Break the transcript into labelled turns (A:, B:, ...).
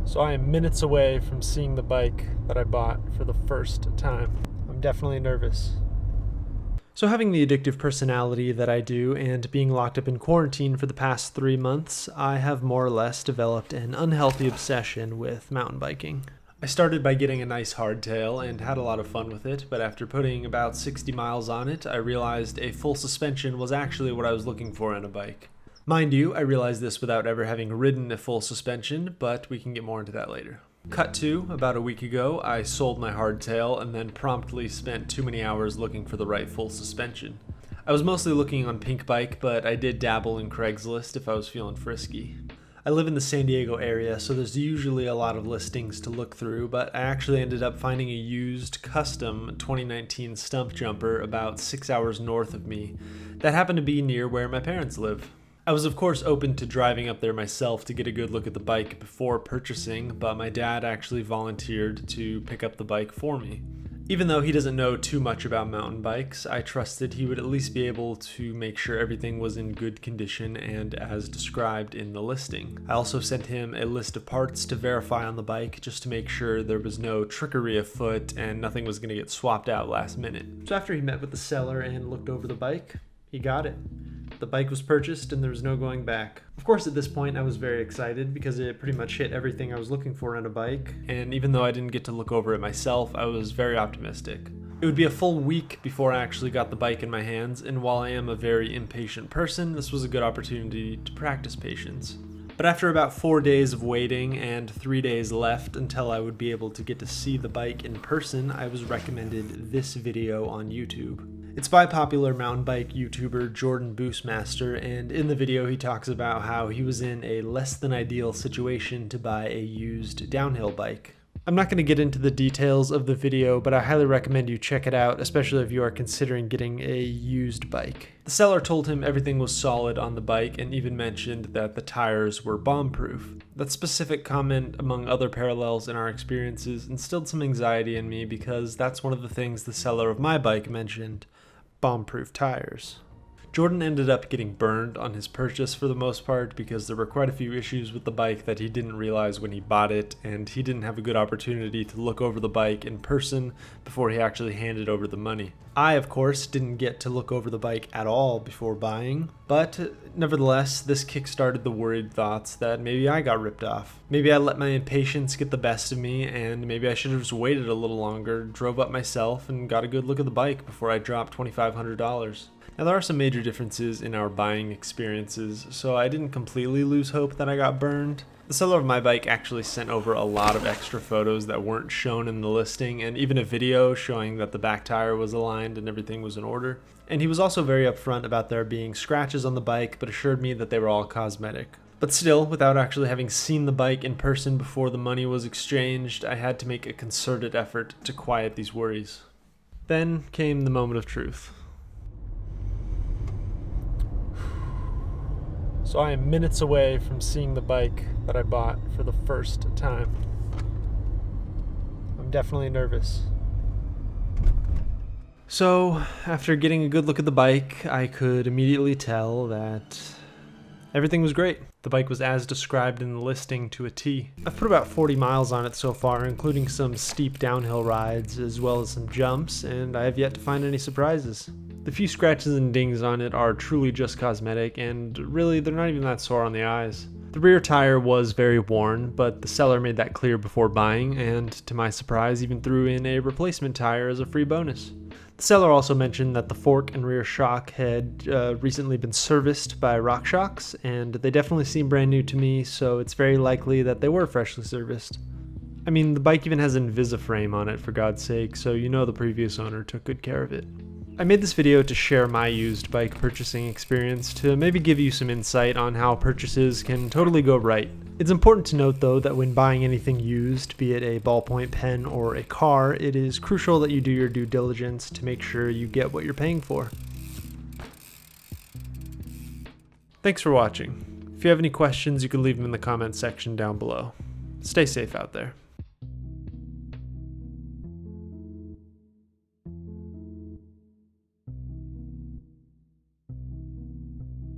A: So I am minutes away from seeing the bike that I bought for the first time. I'm definitely nervous. So having the addictive personality that I do and being locked up in quarantine for the past 3 months, I have more or less developed an unhealthy obsession with mountain biking. I started by getting a nice hardtail and had a lot of fun with it, but after putting about 60 miles on it, I realized a full suspension was actually what I was looking for in a bike. Mind you, I realized this without ever having ridden a full suspension, but we can get more into that later. Cut to, about a week ago, I sold my hardtail and then promptly spent too many hours looking for the right full suspension. I was mostly looking on Pinkbike, but I did dabble in Craigslist if I was feeling frisky. I live in the San Diego area, so there's usually a lot of listings to look through, but I actually ended up finding a used, custom 2019 Stumpjumper about 6 hours north of me that happened to be near where my parents live. I was of course open to driving up there myself to get a good look at the bike before purchasing, but my dad actually volunteered to pick up the bike for me. Even though he doesn't know too much about mountain bikes, I trusted he would at least be able to make sure everything was in good condition and as described in the listing. I also sent him a list of parts to verify on the bike just to make sure there was no trickery afoot and nothing was going to get swapped out last minute. So after he met with the seller and looked over the bike, he got it. The bike was purchased and there was no going back. Of course, at this point I was very excited because it pretty much hit everything I was looking for in a bike, and even though I didn't get to look over it myself, I was very optimistic. It would be a full week before I actually got the bike in my hands, and while I am a very impatient person, this was a good opportunity to practice patience. But after about 4 days of waiting and 3 days left until I would be able to get to see the bike in person, I was recommended this video on YouTube. It's by popular mountain bike YouTuber Jordan Boostmaster, and in the video he talks about how he was in a less than ideal situation to buy a used downhill bike. I'm not going to get into the details of the video, but I highly recommend you check it out, especially if you are considering getting a used bike. The seller told him everything was solid on the bike and even mentioned that the tires were bomb-proof. That specific comment, among other parallels in our experiences, instilled some anxiety in me because that's one of the things the seller of my bike mentioned: bomb-proof tires. Jordan ended up getting burned on his purchase for the most part because there were quite a few issues with the bike that he didn't realize when he bought it, and he didn't have a good opportunity to look over the bike in person before he actually handed over the money. I, of course, didn't get to look over the bike at all before buying, but nevertheless, this kickstarted the worried thoughts that maybe I got ripped off. Maybe I let my impatience get the best of me, and maybe I should have just waited a little longer, drove up myself, and got a good look at the bike before I dropped $2,500. Now, there are some major differences in our buying experiences, so I didn't completely lose hope that I got burned. The seller of my bike actually sent over a lot of extra photos that weren't shown in the listing, and even a video showing that the back tire was aligned and everything was in order. And he was also very upfront about there being scratches on the bike, but assured me that they were all cosmetic. But still, without actually having seen the bike in person before the money was exchanged, I had to make a concerted effort to quiet these worries. Then came the moment of truth. So I am minutes away from seeing the bike that I bought for the first time. I'm definitely nervous. So, after getting a good look at the bike, I could immediately tell that everything was great. The bike was as described in the listing to a T. I've put about 40 miles on it so far, including some steep downhill rides as well as some jumps, and I have yet to find any surprises. The few scratches and dings on it are truly just cosmetic, and really they're not even that sore on the eyes. The rear tire was very worn, but the seller made that clear before buying, and to my surprise even threw in a replacement tire as a free bonus. The seller also mentioned that the fork and rear shock had recently been serviced by RockShox, and they definitely seem brand new to me, so it's very likely that they were freshly serviced. I mean, the bike even has an Invisiframe on it, for God's sake, so you know the previous owner took good care of it. I made this video to share my used bike purchasing experience to maybe give you some insight on how purchases can totally go right. It's important to note though that when buying anything used, be it a ballpoint pen or a car, it is crucial that you do your due diligence to make sure you get what you're paying for. Thanks for watching. If you have any questions, you can leave them in the comments section down below. Stay safe out there.